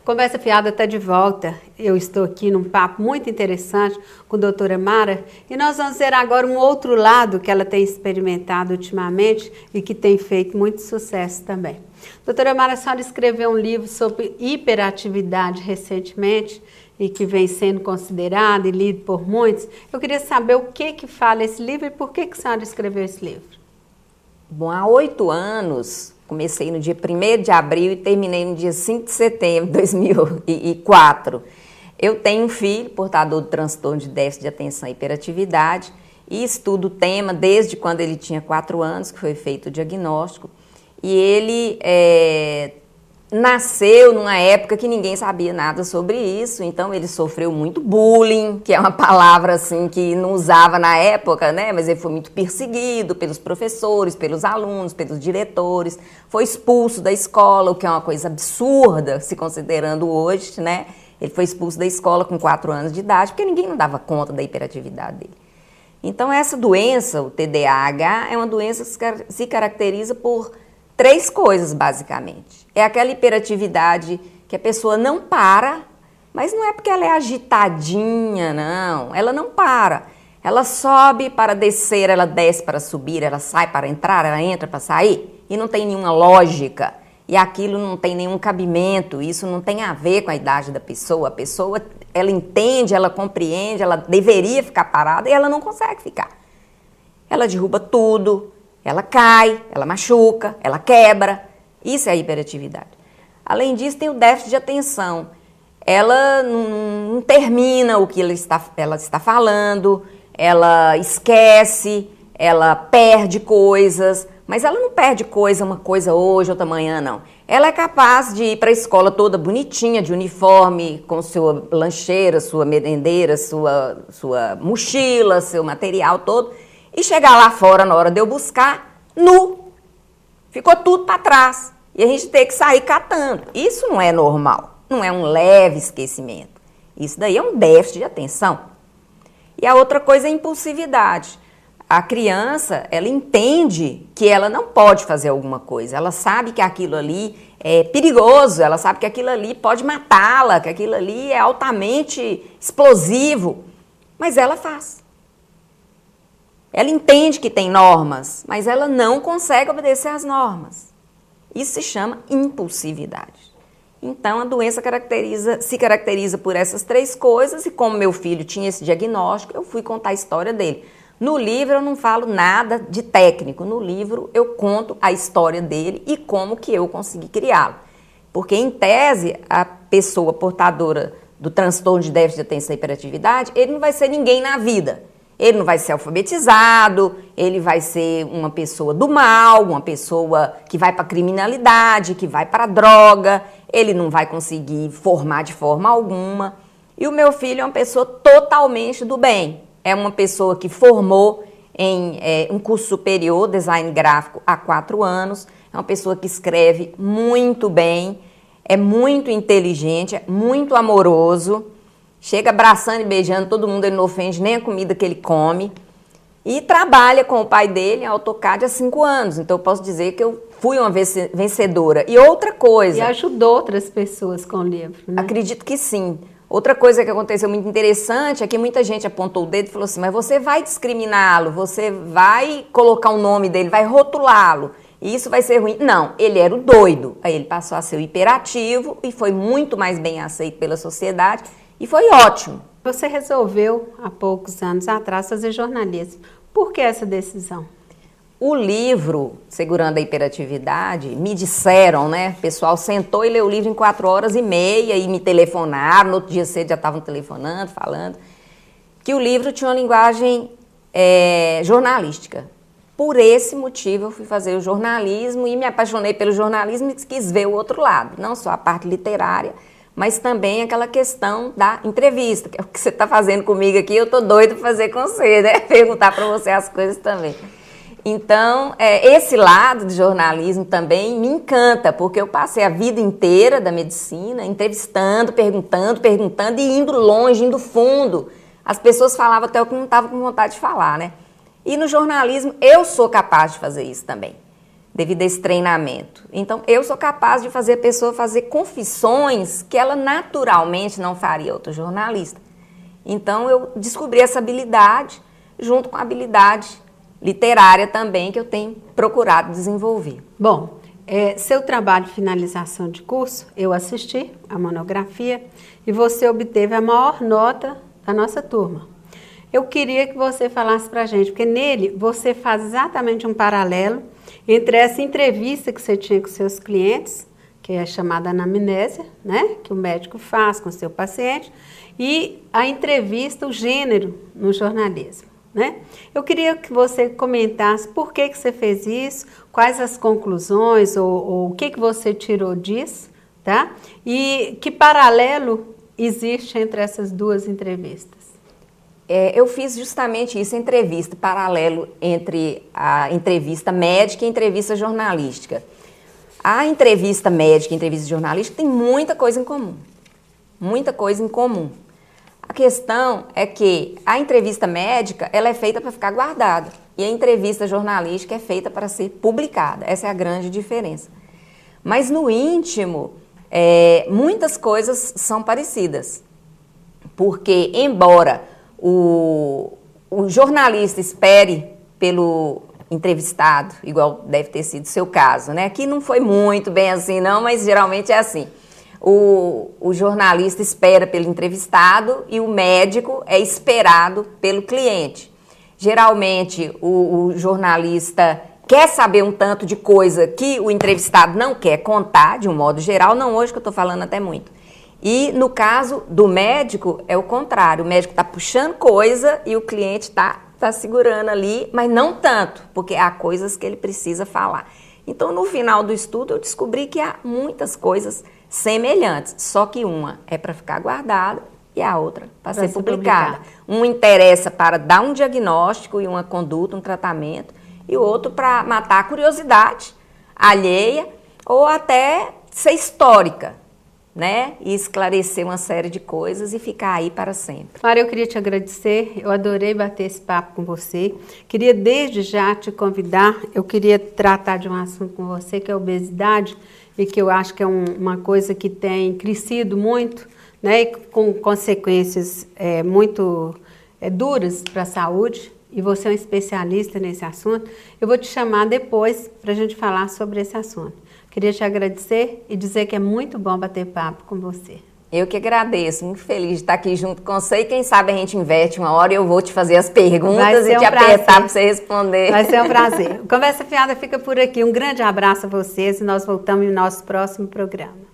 Conversa Fiada está de volta. Eu estou aqui num papo muito interessante com a doutora Mara e nós vamos ver agora um outro lado que ela tem experimentado ultimamente e que tem feito muito sucesso também. Doutora Mara, a senhora escreveu um livro sobre hiperatividade recentemente e que vem sendo considerado e lido por muitos. Eu queria saber o que fala esse livro e por que a senhora escreveu esse livro. Bom, há 8 anos, comecei no dia 1º de abril e terminei no dia 5 de setembro de 2004. Eu tenho um filho portador do transtorno de déficit de atenção e hiperatividade e estudo o tema desde quando ele tinha 4 anos, que foi feito o diagnóstico. E ele nasceu numa época que ninguém sabia nada sobre isso, então ele sofreu muito bullying, que é uma palavra assim que não usava na época, né? Mas ele foi muito perseguido pelos professores, pelos alunos, pelos diretores, foi expulso da escola, o que é uma coisa absurda, se considerando hoje, né? Ele foi expulso da escola com 4 anos de idade, porque ninguém não dava conta da hiperatividade dele. Então essa doença, o TDAH, é uma doença que se caracteriza por 3 coisas, basicamente. É aquela hiperatividade que a pessoa não para, mas não é porque ela é agitadinha, não. Ela não para. Ela sobe para descer, ela desce para subir, ela sai para entrar, ela entra para sair. E não tem nenhuma lógica. E aquilo não tem nenhum cabimento. Isso não tem a ver com a idade da pessoa. A pessoa, ela entende, ela compreende, ela deveria ficar parada e ela não consegue ficar. Ela derruba tudo. Ela cai, ela machuca, ela quebra. Isso é a hiperatividade. Além disso, tem o déficit de atenção. Ela não termina o que ela está falando, ela esquece, ela perde coisas, mas ela não perde uma coisa hoje, outra amanhã, não. Ela é capaz de ir para a escola toda bonitinha, de uniforme, com sua lancheira, sua merendeira, sua mochila, seu material todo, e chegar lá fora na hora de eu buscar, nu. Ficou tudo para trás. E a gente tem que sair catando. Isso não é normal. Não é um leve esquecimento. Isso daí é um déficit de atenção. E a outra coisa é a impulsividade. A criança, ela entende que ela não pode fazer alguma coisa. Ela sabe que aquilo ali é perigoso. Ela sabe que aquilo ali pode matá-la, que aquilo ali é altamente explosivo. Mas ela faz. Ela entende que tem normas, mas ela não consegue obedecer às normas. Isso se chama impulsividade. Então, a doença se caracteriza por essas 3 coisas e como meu filho tinha esse diagnóstico, eu fui contar a história dele. No livro eu não falo nada de técnico, no livro eu conto a história dele e como que eu consegui criá-lo. Porque, em tese, a pessoa portadora do transtorno de déficit de atenção e hiperatividade, ele não vai ser ninguém na vida. Ele não vai ser alfabetizado, ele vai ser uma pessoa do mal, uma pessoa que vai para a criminalidade, que vai para a droga, ele não vai conseguir formar de forma alguma. E o meu filho é uma pessoa totalmente do bem. É uma pessoa que formou em um curso superior, design gráfico, há 4 anos. É uma pessoa que escreve muito bem, é muito inteligente, é muito amoroso. Chega abraçando e beijando todo mundo, ele não ofende nem a comida que ele come. E trabalha com o pai dele em AutoCAD há 5 anos. Então eu posso dizer que eu fui uma vencedora. E outra coisa... E ajudou outras pessoas com o livro, né? Acredito que sim. Outra coisa que aconteceu muito interessante é que muita gente apontou o dedo e falou assim, mas você vai discriminá-lo, você vai colocar o nome dele, vai rotulá-lo. E isso vai ser ruim. Não, ele era o doido. Aí ele passou a ser o hiperativo e foi muito mais bem aceito pela sociedade. E foi ótimo. Você resolveu, há poucos anos atrás, fazer jornalismo. Por que essa decisão? O livro, Segurando a Hiperatividade, me disseram, né? O pessoal sentou e leu o livro em 4h30 e me telefonaram. No outro dia cedo já estavam telefonando, falando, que o livro tinha uma linguagem jornalística. Por esse motivo eu fui fazer o jornalismo e me apaixonei pelo jornalismo e quis ver o outro lado. Não só a parte literária, mas também aquela questão da entrevista, que é o que você está fazendo comigo aqui, eu estou doida para fazer com você, né? Perguntar para você as coisas também. Então, esse lado do jornalismo também me encanta, porque eu passei a vida inteira da medicina entrevistando, perguntando e indo longe, indo fundo. As pessoas falavam até o que não estavam com vontade de falar, né? E no jornalismo eu sou capaz de fazer isso também. devido a esse treinamento. Então, eu sou capaz de fazer a pessoa fazer confissões que ela naturalmente não faria outro jornalista. Então, eu descobri essa habilidade junto com a habilidade literária também que eu tenho procurado desenvolver. Bom, seu trabalho de finalização de curso, eu assisti a monografia e você obteve a maior nota da nossa turma. Eu queria que você falasse para a gente, porque nele você faz exatamente um paralelo entre essa entrevista que você tinha com seus clientes, que é chamada anamnésia, né, que o médico faz com o seu paciente, e a entrevista, o gênero no jornalismo. Né? Eu queria que você comentasse por que você fez isso, quais as conclusões ou o que você tirou disso, tá? E que paralelo existe entre essas duas entrevistas. Eu fiz justamente isso, entrevista, paralelo entre a entrevista médica e a entrevista jornalística. A entrevista médica e a entrevista jornalística tem muita coisa em comum, muita coisa em comum. A questão é que a entrevista médica, ela é feita para ficar guardada e a entrevista jornalística é feita para ser publicada. Essa é a grande diferença. Mas no íntimo, muitas coisas são parecidas, porque embora o jornalista espere pelo entrevistado, igual deve ter sido o seu caso, né? Aqui não foi muito bem assim não, mas geralmente é assim. O jornalista espera pelo entrevistado e o médico é esperado pelo cliente. Geralmente, o jornalista quer saber um tanto de coisa que o entrevistado não quer contar, de um modo geral, não hoje que eu estou falando até muito. E no caso do médico, é o contrário, o médico está puxando coisa e o cliente está segurando ali, mas não tanto, porque há coisas que ele precisa falar. Então, no final do estudo, eu descobri que há muitas coisas semelhantes, só que uma é para ficar guardada e a outra para ser publicada. Um interessa para dar um diagnóstico e uma conduta, um tratamento, e o outro para matar a curiosidade alheia ou até ser histórica, né? E esclarecer uma série de coisas e ficar aí para sempre. Mara, eu queria te agradecer, eu adorei bater esse papo com você. Queria desde já te convidar, eu queria tratar de um assunto com você que é a obesidade, e que eu acho que é uma coisa que tem crescido muito, né, e com consequências muito duras para a saúde, e você é um especialista nesse assunto. Eu vou te chamar depois para a gente falar sobre esse assunto. Queria te agradecer e dizer que é muito bom bater papo com você. Eu que agradeço, muito feliz de estar aqui junto com você e quem sabe a gente inverte uma hora e eu vou te fazer as perguntas e te apertar para você responder. Vai ser um prazer. Conversa Fiada fica por aqui. Um grande abraço a vocês e nós voltamos no nosso próximo programa.